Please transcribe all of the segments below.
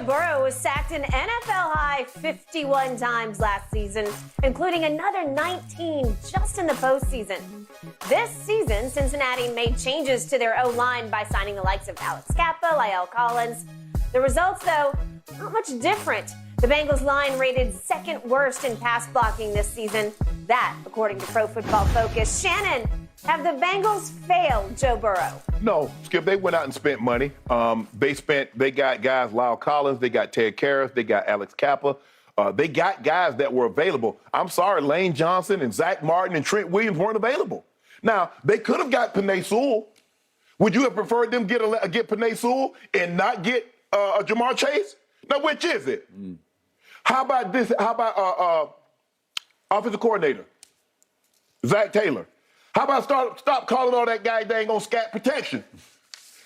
Burrow was sacked an NFL-high 51 times last season, including another 19 just in the postseason. This season, Cincinnati made changes to their O-line by signing the likes of Alex Kappa, La'el Collins. The results, though, not much different. The Bengals line rated second worst in pass blocking this season. That, according to Pro Football Focus. Shannon, have the Bengals failed Joe Burrow? No, Skip, they went out and spent money. They got guys, La'el Collins, they got Ted Karras, they got Alex Kappa. They got guys that were available. I'm sorry, Lane Johnson and Zach Martin and Trent Williams weren't available. Now, they could have got Penei Sewell. Would you have preferred them get Penei Sewell and not get Jamar Chase? Now, which is it? How about this? How about offensive coordinator, Zach Taylor? How about stop calling all that guy dang on scat protection?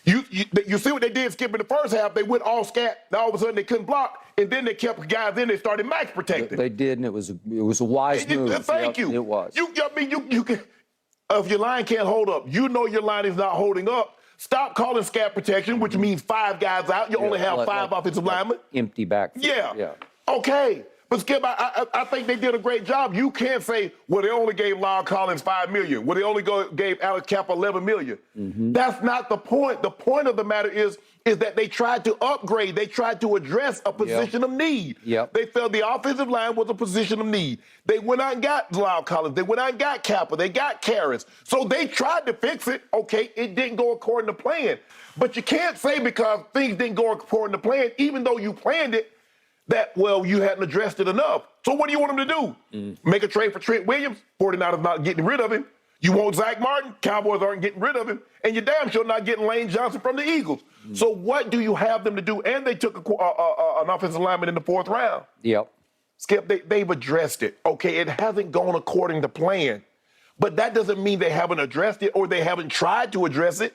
You see what they did, Skip, in the first half? They went all scat. Now all of a sudden they couldn't block, and then they kept guys in. They started max protecting. They did, and it was a wise move. Thank you. It was. You can. If your line can't hold up, you know your line is not holding up. Stop calling scat protection, which means 5 guys out. You only have 5 offensive linemen. Empty backfield. Yeah. Okay. But Skip, I think they did a great job. You can't say, well, they only gave La'el Collins $5 million. Well, they only gave Alex Kappa $11 million. That's not the point. The point of the matter is that they tried to upgrade. They tried to address a position of need. They felt the offensive line was a position of need. They went out and got La'el Collins. They went out and got Kappa. They got Karras. So they tried to fix it. Okay, it didn't go according to plan. But you can't say because things didn't go according to plan, even though you planned it, that, well, you hadn't addressed it enough. So what do you want them to do? Make a trade for Trent Williams? 49ers not getting rid of him. You want Zach Martin? Cowboys aren't getting rid of him. And you're damn sure not getting Lane Johnson from the Eagles. So what do you have them to do? And they took an offensive lineman in the 4th round. Skip, they've addressed it. Okay, it hasn't gone according to plan. But that doesn't mean they haven't addressed it or they haven't tried to address it.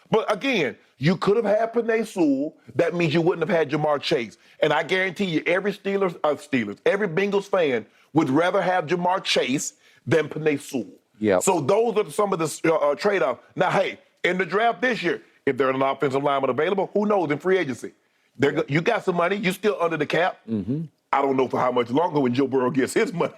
But again, you could have had Penei Sewell. That means you wouldn't have had Jamar Chase. And I guarantee you, every every Bengals fan would rather have Jamar Chase than Penei Sewell. So those are some of the trade-offs. Now, hey, in the draft this year, if there's an offensive lineman available, who knows in free agency? You got some money. You're still under the cap. I don't know for how much longer when Joe Burrow gets his money,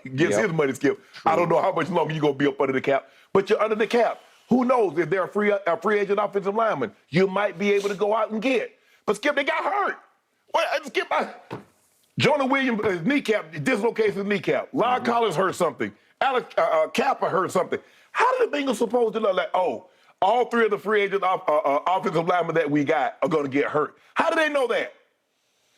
Skip. I don't know how much longer you're going to be up under the cap. But you're under the cap. Who knows if they're a free agent offensive lineman, you might be able to go out and get. But Skip, they got hurt. Skip, Jonah Williams, his kneecap, dislocates his kneecap. La'el Collins hurt something. Alex Kappa hurt something. How did the Bengals supposed to know that, all 3 of the free agent offensive linemen that we got are going to get hurt? How do they know that?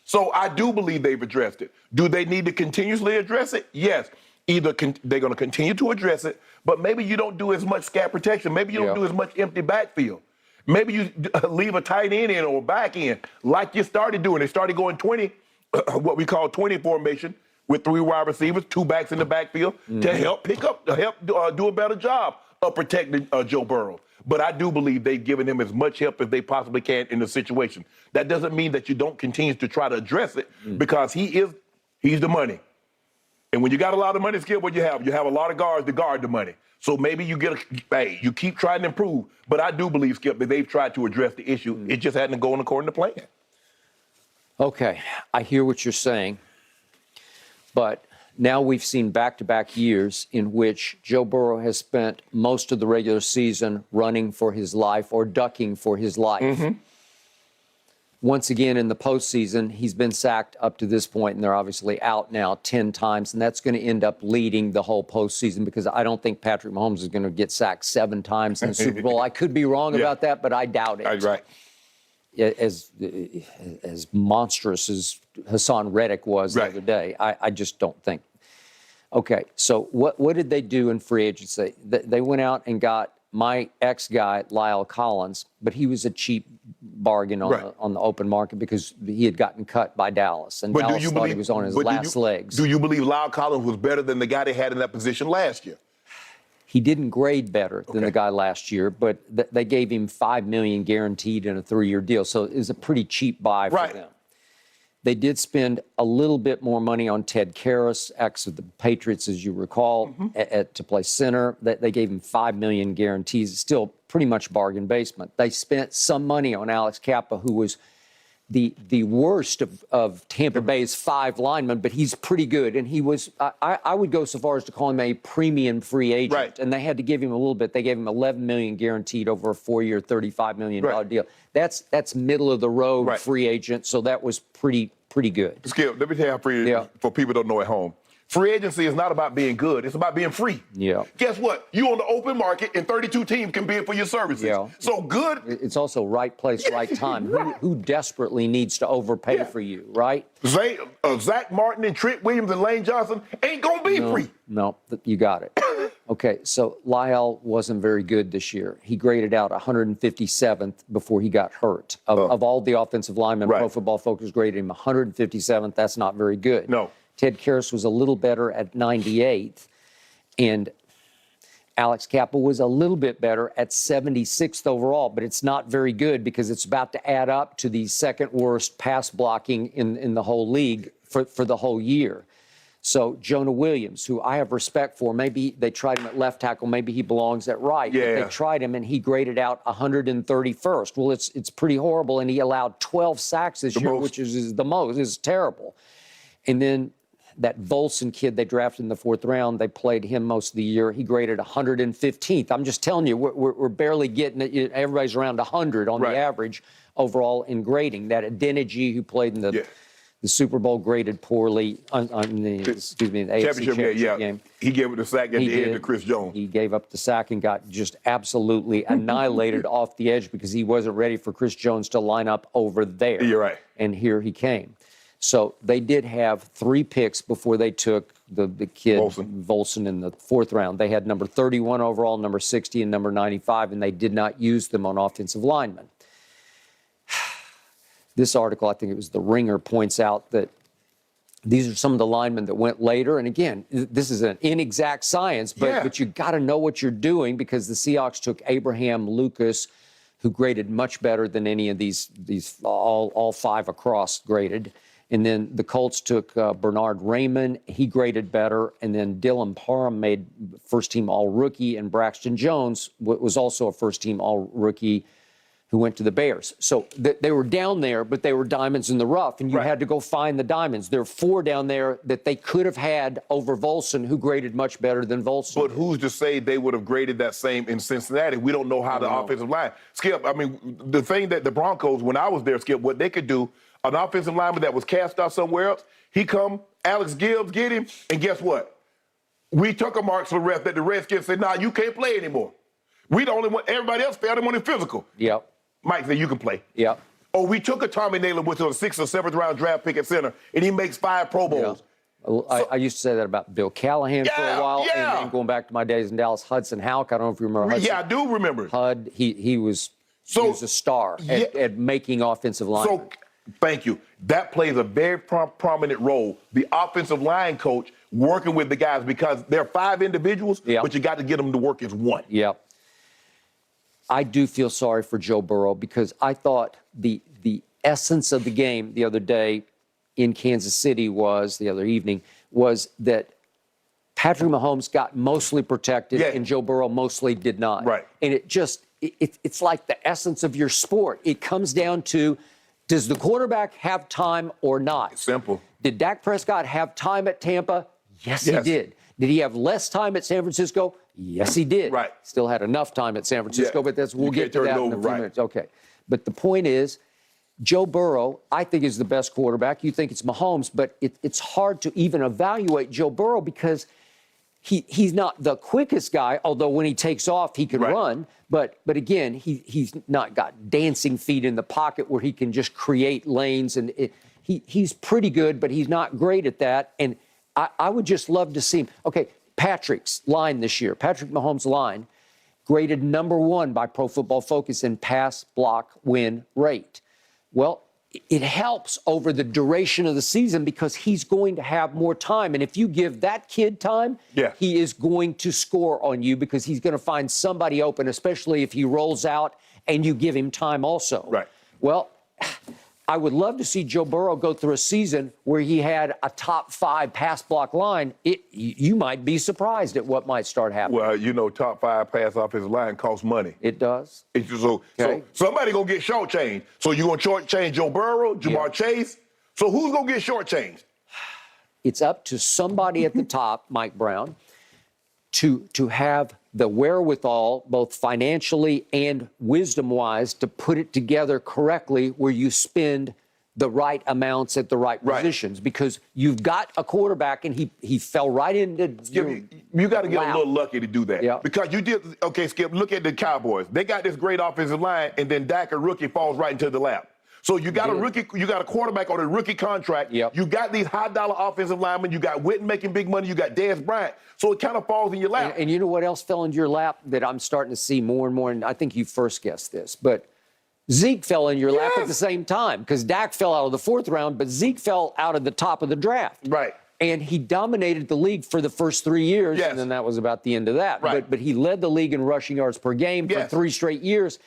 So I do believe they've addressed it. Do they need to continuously address it? Yes. Either they're going to continue to address it, but maybe you don't do as much scat protection. Maybe you don't do as much empty backfield. Maybe you leave a tight end in or a back end like you started doing. They started going 20, what we call 20 formation with 3 wide receivers, 2 backs in the backfield to help do a better job of protecting Joe Burrow. But I do believe they've given him as much help as they possibly can in the situation. That doesn't mean that you don't continue to try to address it because he's the money. And when you got a lot of money, Skip, what you have a lot of guards to guard the money. So maybe you you keep trying to improve. But I do believe, Skip, that they've tried to address the issue. It just hadn't gone according to plan. Okay, I hear what you're saying. But now we've seen back-to-back years in which Joe Burrow has spent most of the regular season running for his life or ducking for his life. Once again, in the postseason, he's been sacked up to this point, and they're obviously out now 10 times, and that's going to end up leading the whole postseason because I don't think Patrick Mahomes is going to get sacked 7 times in the Super Bowl. I could be wrong about that, but I doubt it. Right. As monstrous as Hassan Reddick was the other day, I just don't think. Okay, so what did they do in free agency? They went out and got my ex-guy, La'el Collins, but he was a cheap bargain on the open market because he had gotten cut by Dallas, and Dallas thought he was on his last legs. Do you believe La'el Collins was better than the guy they had in that position last year? He didn't grade better than the guy last year, but they gave him $5 million guaranteed in a 3-year deal, so it was a pretty cheap buy for them. They did spend a little bit more money on Ted Karras, ex of the Patriots, as you recall, to play center. They gave him $5 million guarantees. Still pretty much bargain basement. They spent some money on Alex Kappa, who was the worst of Tampa Bay's 5 linemen, but he's pretty good. And he was, I would go so far as to call him a premium free agent. Right. And they had to give him a little bit. They gave him $11 million guaranteed over a 4-year, $35 million deal. That's middle of the road free agent. So that was pretty good. Skip, let me tell you for people who don't know at home. Free agency is not about being good. It's about being free. Yeah. Guess what? You on the open market, and 32 teams can bid for your services. Yeah. So good. It's also right place, right time. Who desperately needs to overpay for you, right? Zach Martin and Trent Williams and Lane Johnson ain't going to be free. No, you got it. Okay, so Lyle wasn't very good this year. He graded out 157th before he got hurt. Of all the offensive linemen, Pro Football Focus graded him 157th. That's not very good. No. Ted Karras was a little better at 98th, and Alex Kappa was a little bit better at 76th overall, but it's not very good because it's about to add up to the second worst pass blocking in the whole league for the whole year. So Jonah Williams, who I have respect for, maybe they tried him at left tackle, maybe he belongs at right. Yeah. But they tried him and he graded out 131st. Well, it's pretty horrible, and he allowed 12 sacks this year, which is the most. It's terrible. And then that Volson kid they drafted in the 4th round, they played him most of the year. He graded 115th. I'm just telling you, we're barely getting it. Everybody's around 100 on the average overall in grading. That Adeniji, who played in the Super Bowl, graded poorly on the AFC Championship game. He gave it the sack at the end to Chris Jones. He gave up the sack and got just absolutely annihilated off the edge because he wasn't ready for Chris Jones to line up over there. You're right. And here he came. So they did have 3 picks before they took the kid Volson in the 4th round. They had number 31 overall, number 60, and number 95, and they did not use them on offensive linemen. This article, I think it was The Ringer, points out that these are some of the linemen that went later. And again, this is an inexact science, but you got to know what you're doing, because the Seahawks took Abraham Lucas, who graded much better than any of these all 5 across graded. And then the Colts took Bernard Raymond. He graded better. And then Dylan Parham made first-team All-Rookie. And Braxton Jones was also a first-team All-Rookie who went to the Bears. So they were down there, but they were diamonds in the rough. And you had to go find the diamonds. There are 4 down there that they could have had over Volson, who graded much better than Volson. But who's to say they would have graded that same in Cincinnati? We don't know how the offensive line. Skip, I mean, the thing that the Broncos, when I was there, Skip, what they could do, an offensive lineman that was cast out somewhere else, he come, Alex Gibbs get him, and guess what? We took a mark to the ref that the Redskins said, nah, you can't play anymore. We the only one, everybody else failed him on his physical. Yep. Mike said, you can play. Yep. Oh, we took a Tommy Naylor, which was a 6th or 7th round draft pick at center, and he makes 5 Pro Bowls. Yeah. I used to say that about Bill Callahan for a while, and going back to my days in Dallas, Hudson Houck. I don't know if you remember Hudson. Yeah, I do remember. Hud, he was a star at making offensive linemen. So, thank you. That plays a very prominent role. The offensive line coach working with the guys, because there are 5 individuals, but you got to get them to work as one. Yep. I do feel sorry for Joe Burrow, because I thought the essence of the game the other day in Kansas City the other evening was that Patrick Mahomes got mostly protected and Joe Burrow mostly did not. Right. And it's like the essence of your sport. It comes down to, does the quarterback have time or not? Simple. Did Dak Prescott have time at Tampa? Yes, he did. Did he have less time at San Francisco? Yes, he did. Right. Still had enough time at San Francisco, but we'll get to that in a few minutes. Okay. But the point is, Joe Burrow, I think, is the best quarterback. You think it's Mahomes, but it's hard to even evaluate Joe Burrow, because he's not the quickest guy, although when he takes off, he can run. But again, he's not got dancing feet in the pocket where he can just create lanes. And he's pretty good, but he's not great at that. And I would just love to see him. Okay, Patrick's line this year, Patrick Mahomes' line, graded number 1 by Pro Football Focus in pass block win rate. Well, it helps over the duration of the season, because he's going to have more time. And if you give that kid time, he is going to score on you, because he's going to find somebody open, especially if he rolls out and you give him time also. Right. Well, I would love to see Joe Burrow go through a season where he had a top 5 pass block line. You might be surprised at what might start happening. Well, you know, top 5 pass offensive line costs money. It does. So somebody gonna get shortchanged. So you gonna shortchange Joe Burrow, Jamar Chase? So who's gonna get shortchanged? It's up to somebody at the top, Mike Brown, to have the wherewithal, both financially and wisdom-wise, to put it together correctly where you spend the right amounts at the right positions. Because you've got a quarterback, and he fell right into you got to get a little lucky to do that. Yeah. Because you did, okay, Skip, look at the Cowboys. They got this great offensive line, and then Dak, a rookie, falls right into the lap. So you got a rookie, you got a quarterback on a rookie contract. Yep. You got these high-dollar offensive linemen. You got Witten making big money. You got Dez Bryant. So it kind of falls in your lap. And you know what else fell into your lap that I'm starting to see more and more, and I think you first guessed this, but Zeke fell in your lap at the same time because Dak fell out of the 4th round, but Zeke fell out of the top of the draft. Right. And he dominated the league for the first 3 years, and then that was about the end of that. Right. But he led the league in rushing yards per game for 3 straight years.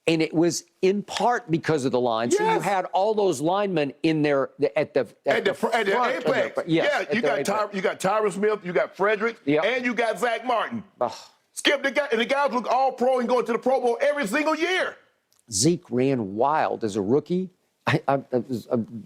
And it was in part because of the line. So you had all those linemen in there at the apex. You got Tyron Smith, you got Frederick, and you got Zach Martin. Skip, the guys look all pro and going to the Pro Bowl every single year. Zeke ran wild as a rookie. I'm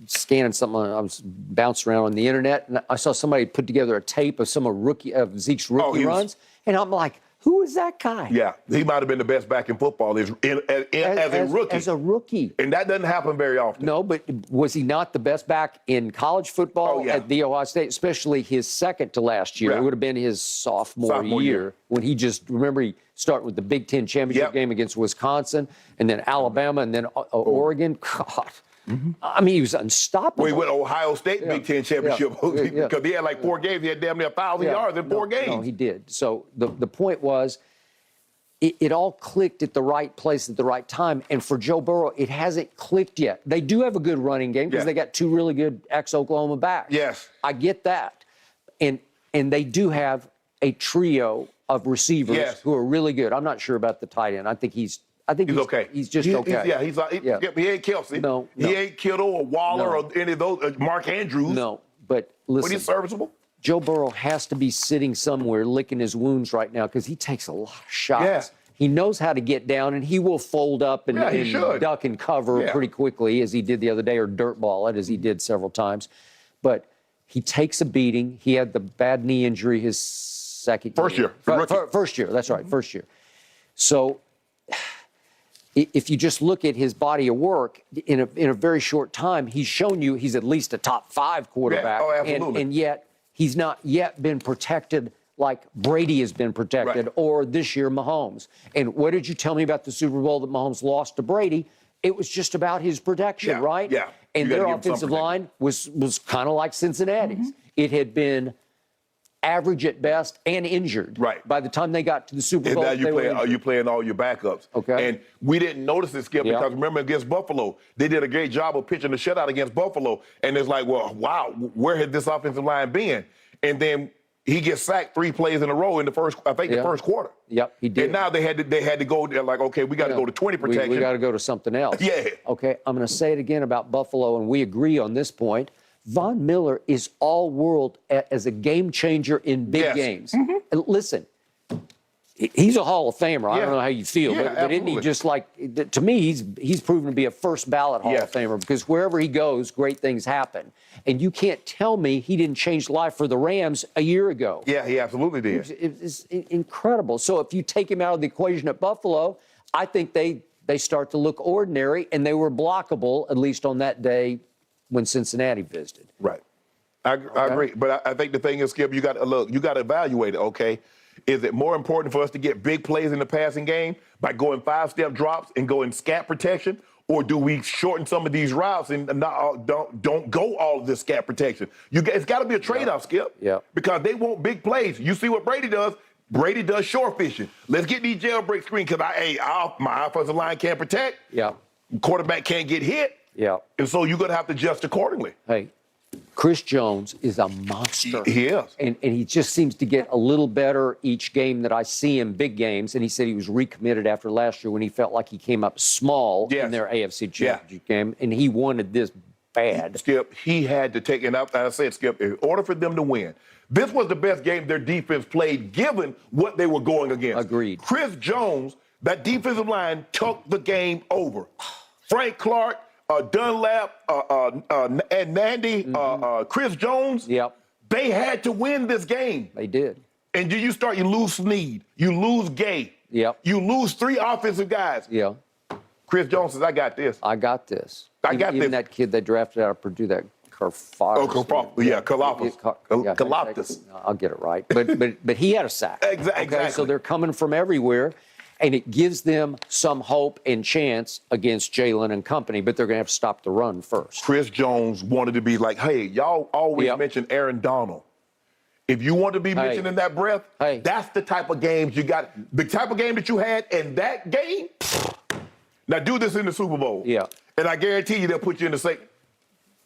scanning something. I was bouncing around on the internet, and I saw somebody put together a tape of of Zeke's rookie runs, and I'm like, who is that guy? Yeah, he might have been the best back in football as a rookie. As a rookie. And that doesn't happen very often. No, but was he not the best back in college football at the Ohio State, especially his second to last year? It would have been his sophomore year when he remember he started with the Big Ten championship game against Wisconsin, and then Alabama, and then Oregon. God. I mean, he was unstoppable. Well, he went to Ohio State Big Ten championship because he had like 4 games. He had damn near 1,000 yards in 4 games. No, he did. So the point was, it all clicked at the right place at the right time. And for Joe Burrow, it hasn't clicked yet. They do have a good running game because they got 2 really good ex-Oklahoma backs. Yes. I get that. And they do have a trio of receivers who are really good. I'm not sure about the tight end. I think he's okay. He's just okay. He ain't Kelsey. No. He ain't Kittle or Waller or any of those. Mark Andrews. No, but listen. But he's serviceable. Joe Burrow has to be sitting somewhere licking his wounds right now because he takes a lot of shots. Yeah. He knows how to get down, and he will fold up and duck and cover pretty quickly, as he did the other day, or dirt ball it, as he did several times. But he takes a beating. He had the bad knee injury his first year. First year, that's right, first year. So if you just look at his body of work in a very short time, he's shown you he's at least a top 5 quarterback. Absolutely. And yet he's not yet been protected like Brady has been protected, or this year Mahomes. And what did you tell me about the Super Bowl that Mahomes lost to Brady? It was just about his protection, right? Yeah. And their offensive line was kind of like Cincinnati's. It had been average at best and injured. Right. By the time they got to the Super Bowl, and now you playing all your backups. Okay. And we didn't notice it, Skip, because remember against Buffalo, they did a great job of pitching the shutout against Buffalo. And it's like, well, wow, where had this offensive line been? And then he gets sacked 3 plays in a row in the first quarter. Yep, he did. And now they had to go. They're like, okay, we got to go to 20 protection. We got to go to something else. Yeah. Okay, I'm going to say it again about Buffalo, and we agree on this point. Von Miller is all-world as a game changer in big games. And listen, he's a Hall of Famer. I don't know how you feel, but isn't he just like, to me, he's proven to be a first-ballot Hall of Famer because wherever he goes, great things happen. And you can't tell me he didn't change life for the Rams a year ago. Yeah, he absolutely did. It's incredible. So if you take him out of the equation at Buffalo, I think they start to look ordinary, and they were blockable, at least on that day when Cincinnati visited. Right. I agree. But I think the thing is, Skip, you got to evaluate it, okay? Is it more important for us to get big plays in the passing game by going 5-step drops and going scat protection? Or do we shorten some of these routes and don't go all of this scat protection? It's got to be a trade-off, Skip. Yeah. Because they want big plays. You see what Brady does? Brady does short fishing. Let's get these jailbreak screens because my offensive line can't protect. Yeah. Quarterback can't get hit. Yeah. And so you're going to have to adjust accordingly. Hey, Chris Jones is a monster. He is. And he just seems to get a little better each game that I see him, big games. And he said he was recommitted after last year when he felt like he came up small in their AFC Championship game. And he wanted this bad. Skip, he had to take, and I said, Skip, in order for them to win, this was the best game their defense played given what they were going against. Agreed. Chris Jones, that defensive line took the game over. Frank Clark, Dunlap, and Nandy, Chris Jones, they had to win this game. They did. And you lose Snead, you lose Gay, you lose 3 offensive guys. Yeah. Chris Jones says, I got this. I got this. I got Even this. that kid they drafted out of Purdue, that Karfakis. Oh, Karfakis. Yeah, Kalafdis. I'll get it right. But he had a sack. Exactly. Okay, so they're coming from everywhere, and it gives them some hope and chance against Jalen and company, but they're going to have to stop the run first. Chris Jones wanted to be like, hey, y'all always mention Aaron Donald. If you want to be mentioned in that breath, that's the type of games you got. The type of game that you had in that game, now do this in the Super Bowl. Yeah. And I guarantee you they'll put you in the second.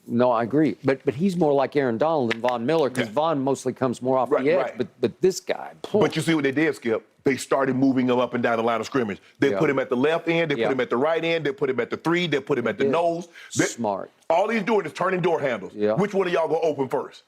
No, I agree. But he's more like Aaron Donald than Von Miller because Von mostly comes more off the edge. Right. But this guy. But you see what they did, Skip? They started moving him up and down the line of scrimmage. They put him at the left end. They put him at the right end. They put him at the 3. They put him at the nose. Smart. All he's doing is turning door handles. Yeah. Which one of y'all going to open first?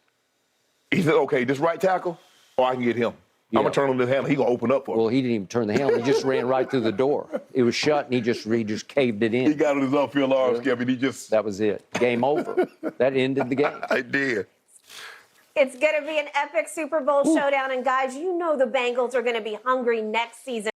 He said, okay, this right tackle, or I can get him. I'm going to turn him this handle. He's going to open up for me. Well, he didn't even turn the handle. He just ran right through the door. It was shut, and he just caved it in. He got on his upfield arm, Skip, and he just... That was it. Game over. That ended the game. I did. It's going to be an epic Super Bowl showdown. And, guys, you know the Bengals are going to be hungry next season.